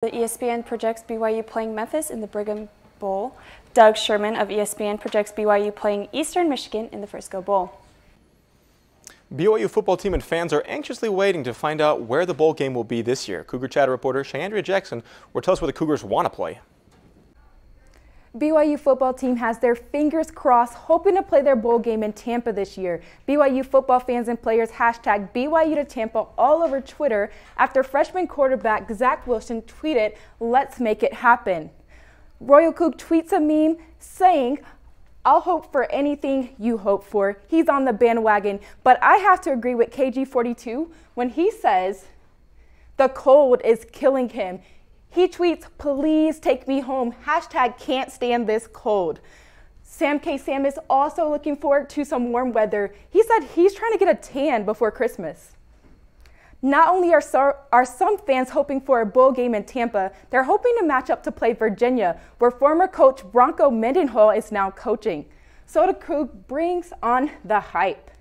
The ESPN projects BYU playing Memphis in the Brigham Bowl. Doug Sherman of ESPN projects BYU playing Eastern Michigan in the Frisco Bowl. BYU football team and fans are anxiously waiting to find out where the bowl game will be this year. Cougar Chatter reporter Chandria Jackson will tell us where the Cougars want to play. BYU football team has their fingers crossed, hoping to play their bowl game in Tampa this year. BYU football fans and players hashtag BYU to Tampa all over Twitter after freshman quarterback Zach Wilson tweeted, "Let's make it happen." Royal Coug tweets a meme saying, "I'll hope for anything you hope for." He's on the bandwagon, but I have to agree with KG42 when he says the cold is killing him. He tweets, "Please take me home. Hashtag can't stand this cold." Sam K. Sam is also looking forward to some warm weather. He said he's trying to get a tan before Christmas. Not only are some fans hoping for a bowl game in Tampa, they're hoping to match up to play Virginia, where former coach Bronco Mendenhall is now coaching. So the Coug brings on the hype.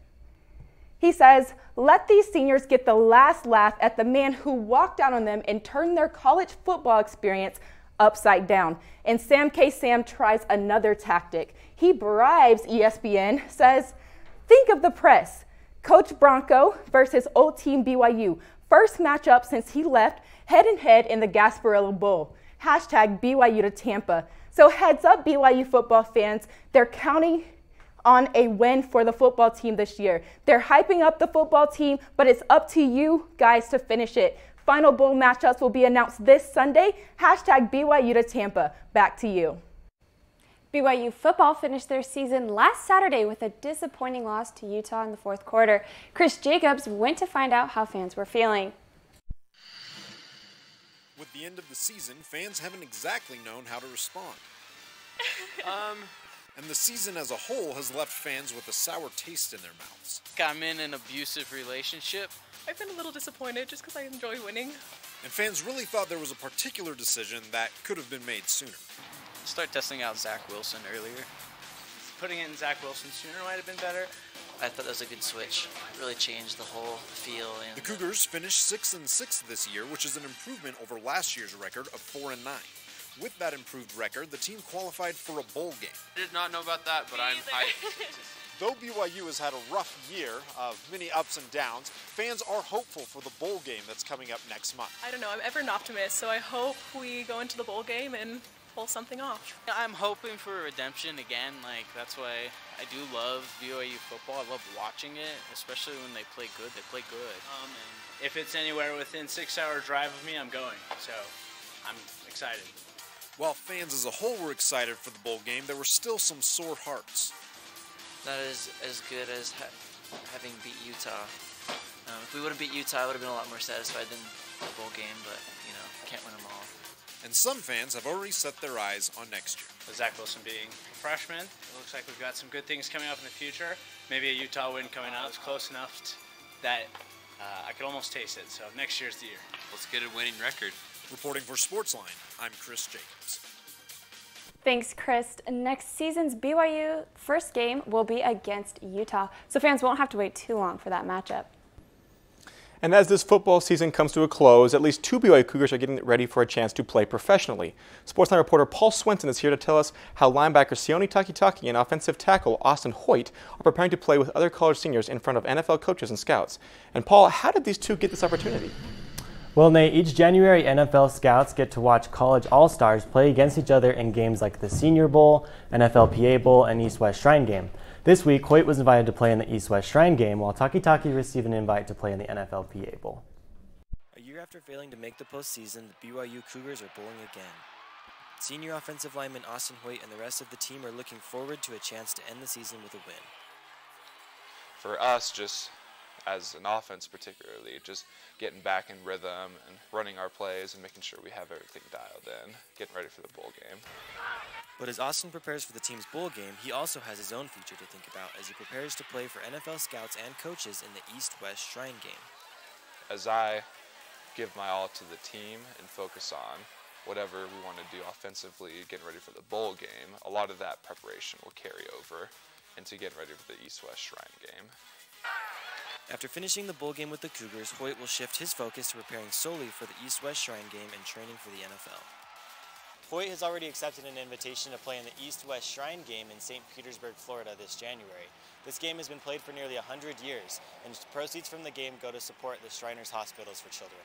He says, "Let these seniors get the last laugh at the man who walked out on them and turned their college football experience upside down." And Sam K. Sam tries another tactic. He bribes ESPN, says, "Think of the press. Coach Bronco versus old team BYU. First matchup since he left, head and head in the Gasparilla Bowl. Hashtag BYU to Tampa." So heads up, BYU football fans, they're counting on a win for the football team this year. They're hyping up the football team, but it's up to you guys to finish it. Final bowl matchups will be announced this Sunday. Hashtag BYU to Tampa. Back to you. BYU football finished their season last Saturday with a disappointing loss to Utah in the fourth quarter. Chris Jacobs went to find out how fans were feeling. With the end of the season, fans haven't exactly known how to respond. And the season as a whole has left fans with a sour taste in their mouths. I'm in an abusive relationship. I've been a little disappointed just because I enjoy winning. And fans really thought there was a particular decision that could have been made sooner. Start testing out Zach Wilson earlier. Putting in Zach Wilson sooner might have been better. I thought that was a good switch. It really changed the whole feel. And the Cougars finished 6-6 this year, which is an improvement over last year's record of 4-9. With that improved record, the team qualified for a bowl game. I did not know about that, but I'm hyped. Though BYU has had a rough year of many ups and downs, fans are hopeful for the bowl game that's coming up next month. I don't know, I'm ever an optimist, so I hope we go into the bowl game and pull something off. I'm hoping for redemption again. That's why I do love BYU football. I love watching it, especially when they play good. They play good. If it's anywhere within 6-hour drive of me, I'm going. So I'm excited. While fans as a whole were excited for the bowl game, there were still some sore hearts. Not as good as having beat Utah. If we would have beat Utah, I would have been a lot more satisfied than the bowl game, but, can't win them all. And some fans have already set their eyes on next year. With Zach Wilson being a freshman, it looks like we've got some good things coming up in the future. Maybe a Utah win coming out is close enough that I could almost taste it. So next year's the year. Let's get a winning record. Reporting for Sportsline, I'm Chris Jacobs. Thanks, Chris. Next season's BYU first game will be against Utah, so fans won't have to wait too long for that matchup. And as this football season comes to a close, at least 2 BYU Cougars are getting ready for a chance to play professionally. Sportsline reporter Paul Swenson is here to tell us how linebacker Sione Takitaki and offensive tackle Austin Hoyt are preparing to play with other college seniors in front of NFL coaches and scouts. And Paul, how did these two get this opportunity? Well, Nate, each January NFL scouts get to watch college all-stars play against each other in games like the Senior Bowl, NFLPA Bowl, and East-West Shrine Game. This week, Hoyt was invited to play in the East-West Shrine Game, while Takitaki received an invite to play in the NFLPA Bowl. A year after failing to make the postseason, the BYU Cougars are bowling again. Senior offensive lineman Austin Hoyt and the rest of the team are looking forward to a chance to end the season with a win. For us, just as an offense particularly, just getting back in rhythm and running our plays and making sure we have everything dialed in, getting ready for the bowl game. But as Austin prepares for the team's bowl game, he also has his own future to think about as he prepares to play for NFL scouts and coaches in the East-West Shrine Game. As I give my all to the team and focus on whatever we want to do offensively, getting ready for the bowl game, a lot of that preparation will carry over into getting ready for the East-West Shrine Game. After finishing the bowl game with the Cougars, Hoyt will shift his focus to preparing solely for the East-West Shrine game and training for the NFL. Hoyt has already accepted an invitation to play in the East-West Shrine game in St. Petersburg, Florida this January. This game has been played for nearly 100 years, and proceeds from the game go to support the Shriners Hospitals for Children.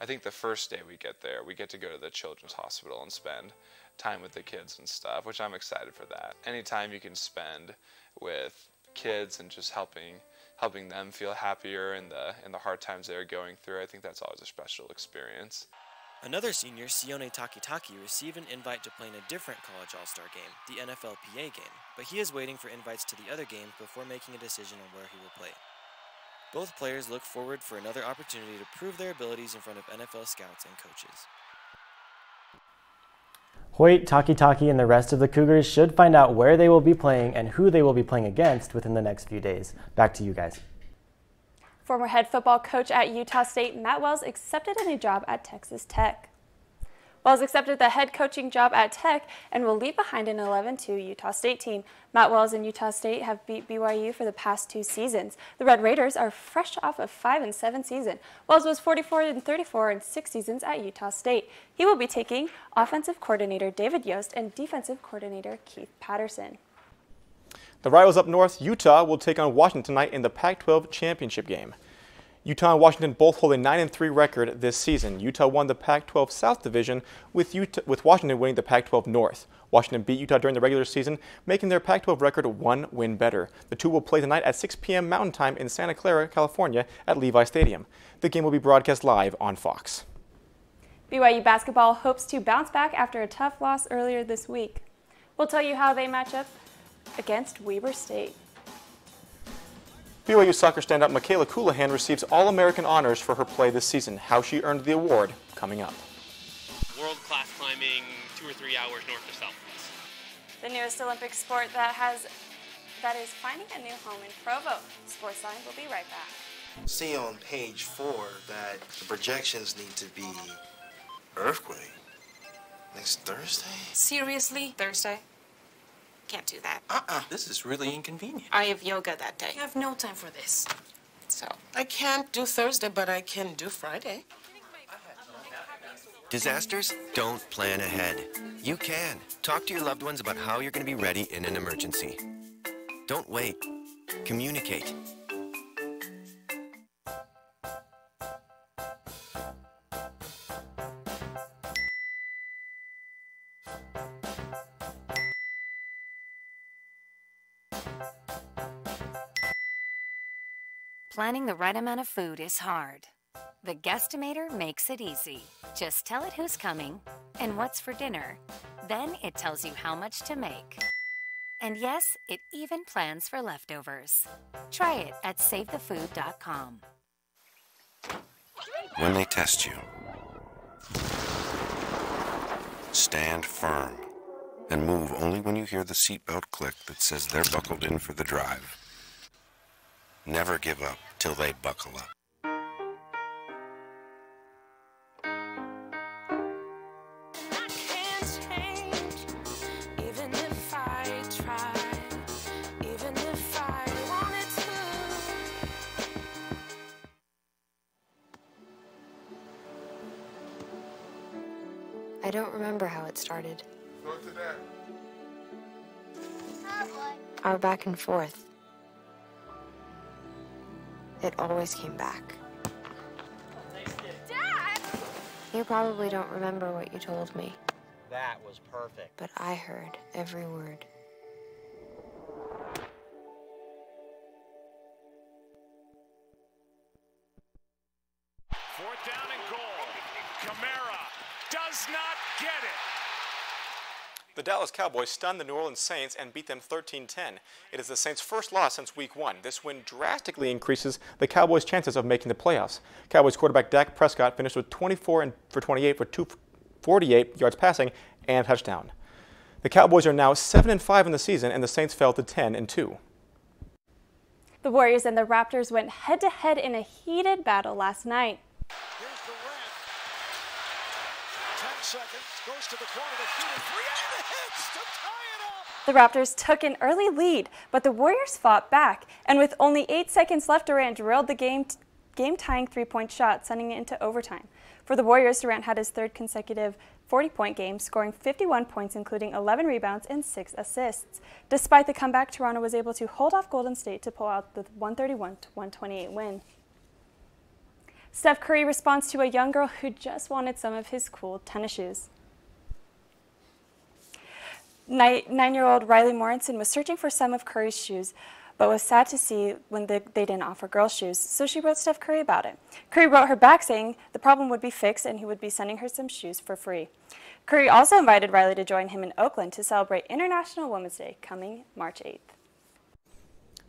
I think the first day we get there, we get to go to the Children's Hospital and spend time with the kids and stuff, which I'm excited for that. Anytime you can spend with kids and just helping them feel happier in the hard times they're going through, I think that's always a special experience. Another senior, Sione Takitaki, received an invite to play in a different college all-star game, the NFLPA game, but he is waiting for invites to the other games before making a decision on where he will play. Both players look forward for another opportunity to prove their abilities in front of NFL scouts and coaches. Hoyt, Takitaki, and the rest of the Cougars should find out where they will be playing and who they will be playing against within the next few days. Back to you guys. Former head football coach at Utah State, Matt Wells, accepted a new job at Texas Tech. Wells accepted the head coaching job at Tech and will leave behind an 11-2 Utah State team. Matt Wells and Utah State have beat BYU for the past 2 seasons. The Red Raiders are fresh off a 5-7 season. Wells was 44-34 in 6 seasons at Utah State. He will be taking offensive coordinator David Yost and defensive coordinator Keith Patterson. The rivals up north, Utah, will take on Washington tonight in the Pac-12 championship game. Utah and Washington both hold a 9-3 record this season. Utah won the Pac-12 South Division, with Washington winning the Pac-12 North. Washington beat Utah during the regular season, making their Pac-12 record 1 win better. The two will play tonight at 6 p.m. Mountain Time in Santa Clara, California at Levi Stadium. The game will be broadcast live on Fox. BYU basketball hopes to bounce back after a tough loss earlier this week. We'll tell you how they match up against Weber State. BYU soccer standout Michaela Coulihan receives All-American honors for her play this season. How she earned the award, coming up. World-class climbing 2 or 3 hours north or south. The newest Olympic sport that is finding a new home in Provo. Sportsline will be right back. See on page 4 that the projections need to be earthquake next Thursday. Seriously? Thursday? Can't do that. This is really inconvenient. I have yoga that day. I have no time for this. So, I can't do Thursday, but I can do Friday. Disasters don't plan ahead. You can. Talk to your loved ones about how you're going to be ready in an emergency. Don't wait. Communicate. Planning the right amount of food is hard. The Guestimator makes it easy. Just tell it who's coming and what's for dinner. Then it tells you how much to make. And yes, it even plans for leftovers. Try it at SaveTheFood.com. When they test you, stand firm and move only when you hear the seatbelt click that says they're buckled in for the drive. Never give up till they buckle up. I don't remember how it started. Our back and forth. It always came back. Dad! You probably don't remember what you told me, That was perfect. but I heard every word. Fourth down and goal. Kamara does not get it. The Dallas Cowboys stunned the New Orleans Saints and beat them 13-10. It is the Saints' first loss since Week 1. This win drastically increases the Cowboys' chances of making the playoffs. Cowboys quarterback Dak Prescott finished with 24 for 28 for 248 yards passing and a touchdown. The Cowboys are now 7-5 in the season, and the Saints fell to 10-2. The Warriors and the Raptors went head-to-head in a heated battle last night. Here's the ref. 10 seconds, goes to the corner to shoot a three, and hits to tie it up. The Raptors took an early lead, but the Warriors fought back, and with only 8 seconds left, Durant drilled the game-tying three-point shot, sending it into overtime. For the Warriors, Durant had his third consecutive 40-point game, scoring 51 points, including 11 rebounds and 6 assists. Despite the comeback, Toronto was able to hold off Golden State to pull out the 131-128 win. Steph Curry responds to a young girl who just wanted some of his cool tennis shoes. 9-year-old Riley Morrison was searching for some of Curry's shoes, but was sad to see when they didn't offer girls' shoes, so she wrote Steph Curry about it. Curry wrote her back saying the problem would be fixed and he would be sending her some shoes for free. Curry also invited Riley to join him in Oakland to celebrate International Women's Day coming March 8th.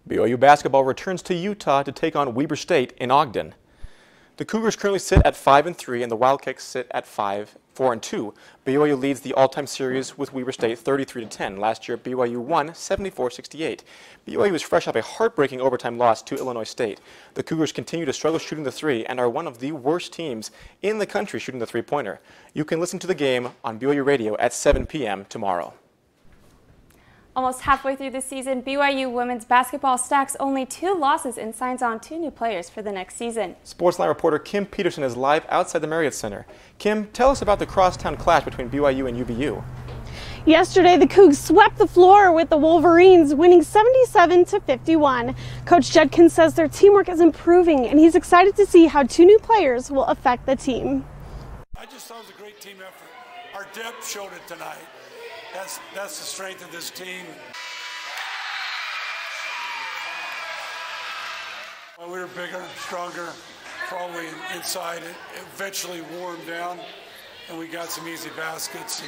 BYU basketball returns to Utah to take on Weber State in Ogden. The Cougars currently sit at 5-3 and the Wildcats sit at 4-2. BYU leads the all-time series with Weber State 33-10. Last year, BYU won 74-68. BYU is fresh off a heartbreaking overtime loss to Illinois State. The Cougars continue to struggle shooting the three and are one of the worst teams in the country shooting the three-pointer. You can listen to the game on BYU Radio at 7 p.m. tomorrow. Almost halfway through the season, BYU women's basketball stacks only 2 losses and signs on 2 new players for the next season. Sportsline reporter Kim Peterson is live outside the Marriott Center. Kim, tell us about the crosstown clash between BYU and UVU. Yesterday, the Cougs swept the floor with the Wolverines, winning 77-51. Coach Judkins says their teamwork is improving, and he's excited to see how 2 new players will affect the team. I just thought it was a great team effort. Our depth showed it tonight. That's the strength of this team. Well, we were bigger, stronger, probably inside. It eventually wore them down, and we got some easy baskets.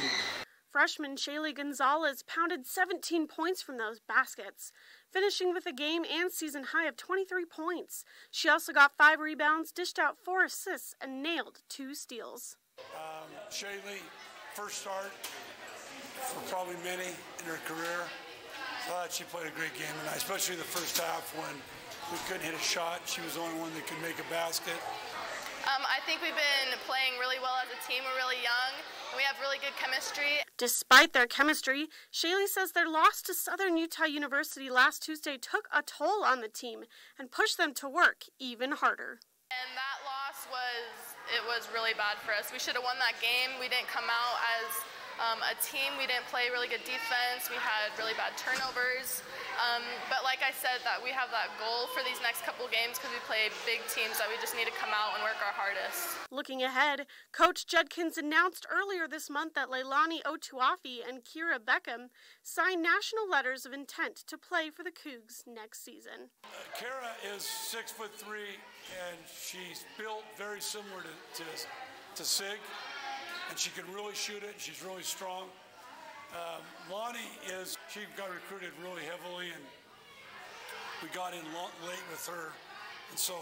Freshman Shaylee Gonzalez pounded 17 points from those baskets, finishing with a game and season high of 23 points. She also got 5 rebounds, dished out 4 assists, and nailed 2 steals. Shaylee, first start for probably many in her career. I thought she played a great game tonight, especially the first half when we couldn't hit a shot. She was the only one that could make a basket. I think we've been playing really well as a team. We're really young, and we have really good chemistry. Despite their chemistry, Shaylee says their loss to Southern Utah University last Tuesday took a toll on the team and pushed them to work even harder. And that loss was really bad for us. We should have won that game. We didn't come out as a team. We didn't play really good defense. We had really bad turnovers. But like I said, that we have that goal for these next couple games because we play big teams that we just need to come out and work our hardest. Looking ahead, Coach Judkins announced earlier this month that Leilani Otuafi and Kira Beckham signed national letters of intent to play for the Cougs next season. Kira is 6'3", and she's built very similar to Sig. And she can really shoot it. She's really strong. Lonnie she got recruited really heavily, and we got in late with her. And so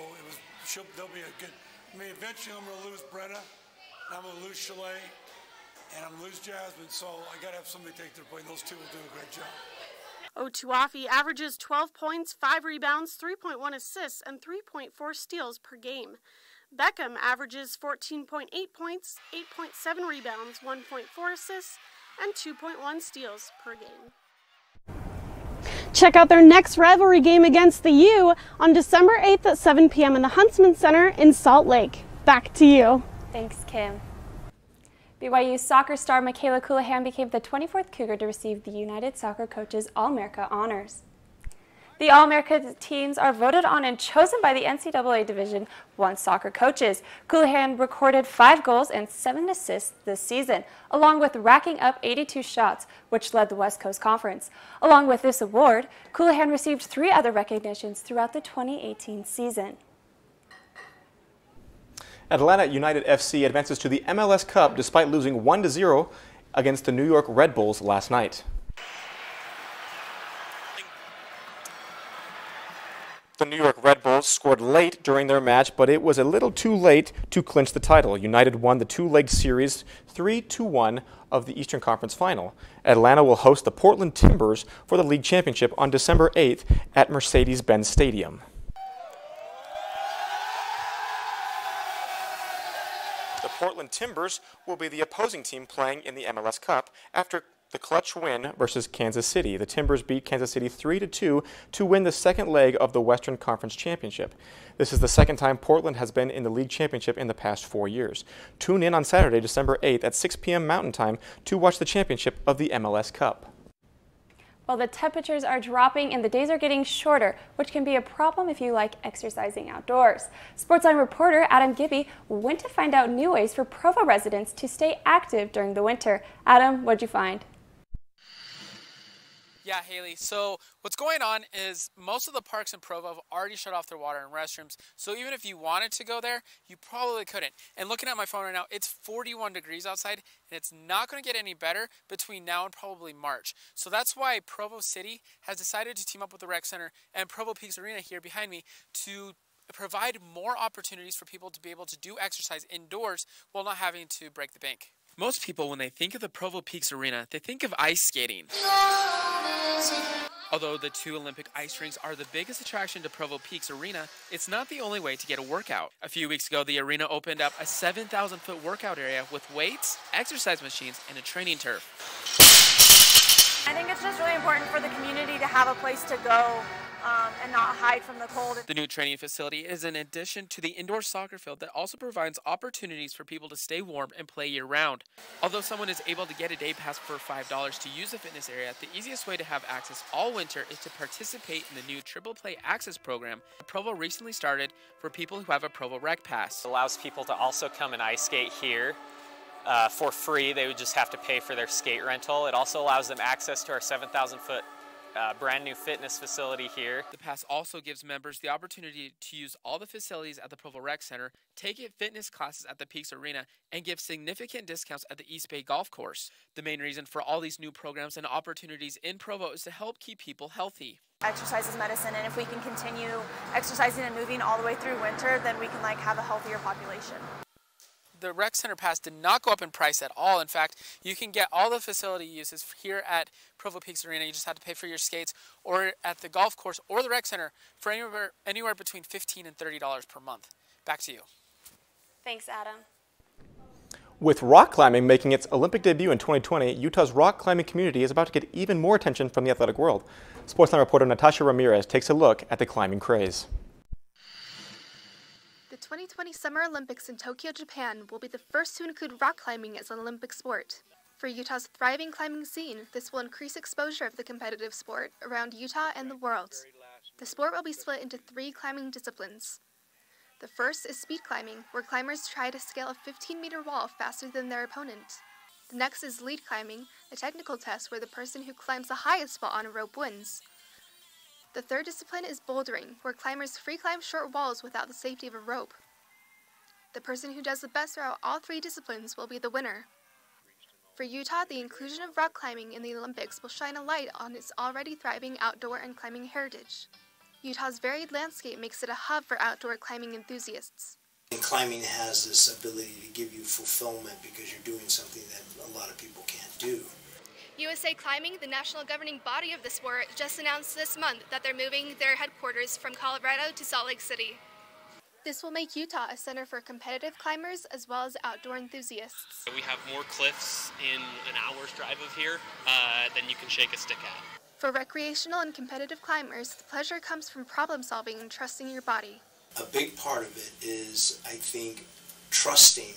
they'll be a good. I mean, eventually I'm going to lose Brenna, and I'm going to lose Chalet, and I'm going to lose Jasmine. So I got to have somebody take their place. Those 2 will do a great job. Otuafi averages 12 points, 5 rebounds, 3.1 assists, and 3.4 steals per game. Beckham averages 14.8 points, 8.7 rebounds, 1.4 assists, and 2.1 steals per game. Check out their next rivalry game against the U on December 8th at 7 p.m. in the Huntsman Center in Salt Lake. Back to you. Thanks, Kim. BYU soccer star Michaela Coulihan became the 24th Cougar to receive the United Soccer Coaches All-America honors. The All-America teams are voted on and chosen by the NCAA Division I soccer coaches. Coulihan recorded 5 goals and 7 assists this season, along with racking up 82 shots, which led the West Coast Conference. Along with this award, Coulihan received 3 other recognitions throughout the 2018 season. Atlanta United FC advances to the MLS Cup despite losing 1-0 against the New York Red Bulls last night. The New York Red Bulls scored late during their match, but it was a little too late to clinch the title. United won the 2-leg series 3-1 of the Eastern Conference Final. Atlanta will host the Portland Timbers for the league championship on December 8th at Mercedes-Benz Stadium. The Portland Timbers will be the opposing team playing in the MLS Cup after the clutch win versus Kansas City. The Timbers beat Kansas City 3-2 to win the second leg of the Western Conference Championship. This is the second time Portland has been in the league championship in the past 4 years. Tune in on Saturday, December 8th at 6 p.m. Mountain Time to watch the championship of the MLS Cup. Well, the temperatures are dropping and the days are getting shorter, which can be a problem if you like exercising outdoors. Sportsline reporter Adam Gibby went to find out new ways for Provo residents to stay active during the winter. Adam, what'd you find? Yeah, Haley. So what's going on is most of the parks in Provo have already shut off their water and restrooms. So even if you wanted to go there, you probably couldn't. And looking at my phone right now, it's 41 degrees outside, and it's not going to get any better between now and probably March. So that's why Provo City has decided to team up with the Rec Center and Provo Peaks Arena here behind me to provide more opportunities for people to be able to do exercise indoors while not having to break the bank. Most people, when they think of the Provo Peaks Arena, they think of ice skating. Although the 2 Olympic ice rinks are the biggest attraction to Provo Peaks Arena, it's not the only way to get a workout. A few weeks ago, the arena opened up a 7,000-foot workout area with weights, exercise machines, and a training turf. I think it's just really important for the community to have a place to go and not hide from the cold. The new training facility is an addition to the indoor soccer field that also provides opportunities for people to stay warm and play year-round. Although someone is able to get a day pass for $5 to use the fitness area, the easiest way to have access all winter is to participate in the new Triple Play Access program Provo recently started for people who have a Provo Rec Pass. It allows people to also come and ice skate here for free. They would just have to pay for their skate rental. It also allows them access to our 7,000-foot brand new fitness facility here. The pass also gives members the opportunity to use all the facilities at the Provo Rec Center, take fitness classes at the Peaks Arena, and give significant discounts at the East Bay Golf Course. The main reason for all these new programs and opportunities in Provo is to help keep people healthy. Exercise is medicine, and if we can continue exercising and moving all the way through winter, then we can have a healthier population. The Rec Center Pass did not go up in price at all. In fact, you can get all the facility uses here at Provo Peaks Arena. You just have to pay for your skates, or at the golf course or the Rec Center for anywhere between $15 and $30 per month. Back to you. Thanks, Adam. With rock climbing making its Olympic debut in 2020, Utah's rock climbing community is about to get even more attention from the athletic world. Sportsline reporter Natasha Ramirez takes a look at the climbing craze. The 2020 Summer Olympics in Tokyo, Japan will be the first to include rock climbing as an Olympic sport. For Utah's thriving climbing scene, this will increase exposure of the competitive sport around Utah and the world. The sport will be split into 3 climbing disciplines. The first is speed climbing, where climbers try to scale a 15-meter wall faster than their opponent. The next is lead climbing, a technical test where the person who climbs the highest spot on a rope wins. The third discipline is bouldering, where climbers free climb short walls without the safety of a rope. The person who does the best throughout all 3 disciplines will be the winner. For Utah, the inclusion of rock climbing in the Olympics will shine a light on its already thriving outdoor and climbing heritage. Utah's varied landscape makes it a hub for outdoor climbing enthusiasts. And climbing has this ability to give you fulfillment because you're doing something that a lot of people can't do. USA Climbing, the national governing body of the sport, just announced this month that they're moving their headquarters from Colorado to Salt Lake City. This will make Utah a center for competitive climbers as well as outdoor enthusiasts. We have more cliffs in an hour's drive of here than you can shake a stick at. For recreational and competitive climbers, the pleasure comes from problem solving and trusting your body. A big part of it is, I think, trusting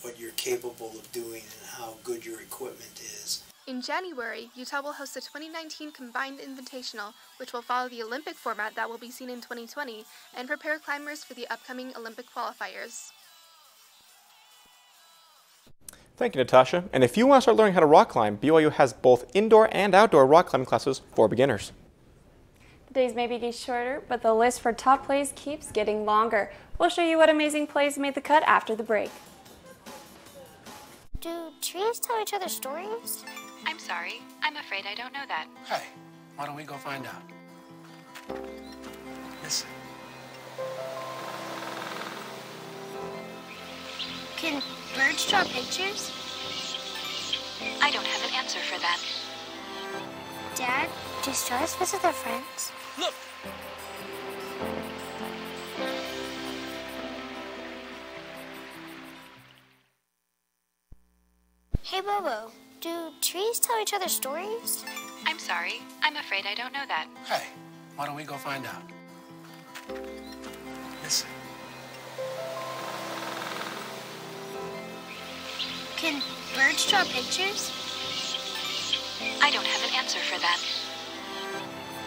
what you're capable of doing and how good your equipment is. In January, Utah will host the 2019 Combined Invitational, which will follow the Olympic format that will be seen in 2020 and prepare climbers for the upcoming Olympic qualifiers. Thank you, Natasha. And if you want to start learning how to rock climb, BYU has both indoor and outdoor rock climbing classes for beginners. The days may be shorter, but the list for top plays keeps getting longer. We'll show you what amazing plays made the cut after the break. Do trees tell each other stories? I'm sorry. I'm afraid I don't know that. Hey, why don't we go find out? Listen. Can birds draw pictures? I don't have an answer for that. Dad, do stars visit their friends? Look! Bobo, do trees tell each other stories? I'm sorry. I'm afraid I don't know that. Hey, why don't we go find out? Listen. Can birds draw pictures? I don't have an answer for that.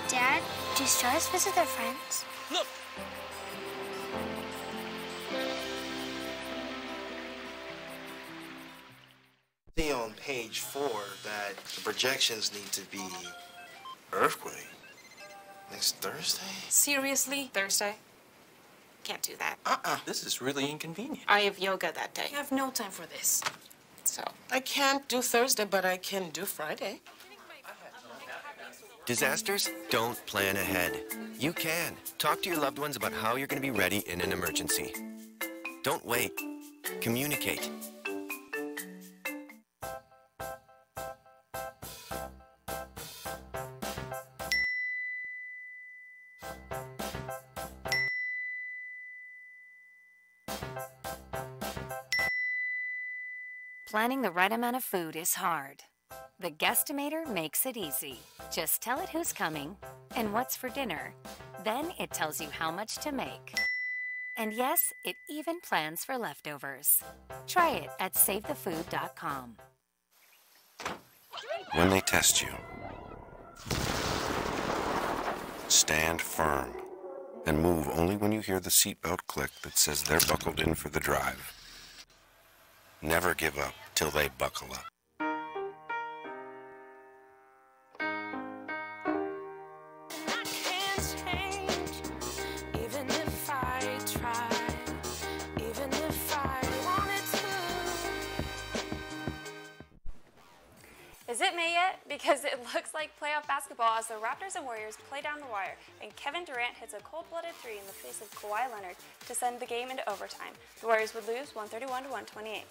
Dad, do stars visit their friends? Look! See on page 4 that the projections need to be earthquake next Thursday. Seriously? Thursday? Can't do that. This is really inconvenient. I have yoga that day. I have no time for this. So, I can't do Thursday, but I can do Friday. Disasters don't plan ahead. You can. Talk to your loved ones about how you're going to be ready in an emergency. Don't wait. Communicate. Planning the right amount of food is hard. The Guestimator makes it easy. Just tell it who's coming and what's for dinner. Then it tells you how much to make. And yes, it even plans for leftovers. Try it at savethefood.com. When they test you, stand firm and move only when you hear the seatbelt click that says they're buckled in for the drive. Never give up till they buckle up. Is it May yet? Because it looks like playoff basketball as the Raptors and Warriors play down the wire, and Kevin Durant hits a cold-blooded three in the face of Kawhi Leonard to send the game into overtime. The Warriors would lose 131-128.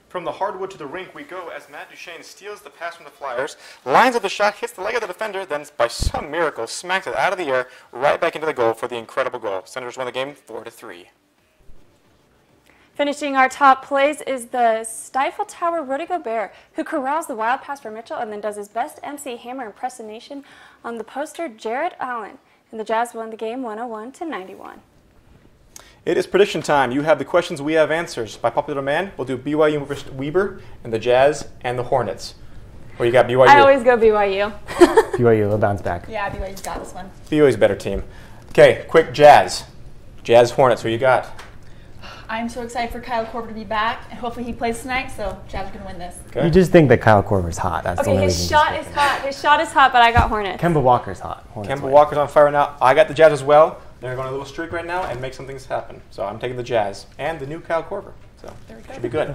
From the hardwood to the rink we go as Matt Duchene steals the pass from the Flyers, lines up the shot, hits the leg of the defender, then by some miracle smacks it out of the air right back into the goal for the incredible goal. Senators won the game 4-3. Finishing our top plays is the Stifle Tower Rudy Gobert, who corrals the wild pass for Mitchell and then does his best MC Hammer impersonation on the poster Jarrett Allen. And the Jazz won the game 101-91. It is prediction time. You have the questions, we have answers. By popular demand, we'll do BYU versus Weber and the Jazz and the Hornets. Or you got BYU? I always go BYU. BYU will bounce back. Yeah, BYU's got this one. BYU's a better team. Okay, quick Jazz. Jazz Hornets, who you got? I'm so excited for Kyle Korver to be back, and hopefully he plays tonight, so Jazz are going to win this. Okay. You just think that Kyle Korver's hot. That's the only his reason. shot is hot. His shot is hot, but I got Hornets. Kemba Walker's hot. Hornets Kemba win. Walker's on fire now. I got the Jazz as well. They're going on a little streak right now and make some things happen. So I'm taking the Jazz and the new Kyle Korver. So should be good.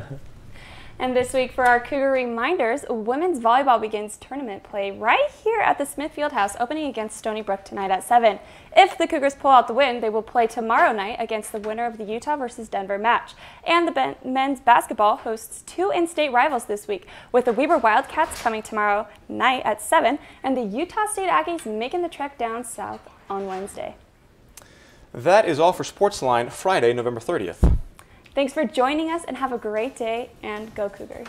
And this week for our Cougar reminders, women's volleyball begins tournament play right here at the Smith Fieldhouse, opening against Stony Brook tonight at 7. If the Cougars pull out the win, they will play tomorrow night against the winner of the Utah versus Denver match. And the men's basketball hosts two in-state rivals this week, with the Weber Wildcats coming tomorrow night at 7 and the Utah State Aggies making the trek down south on Wednesday. That is all for Sportsline Friday, November 30th. Thanks for joining us and have a great day, and go Cougars.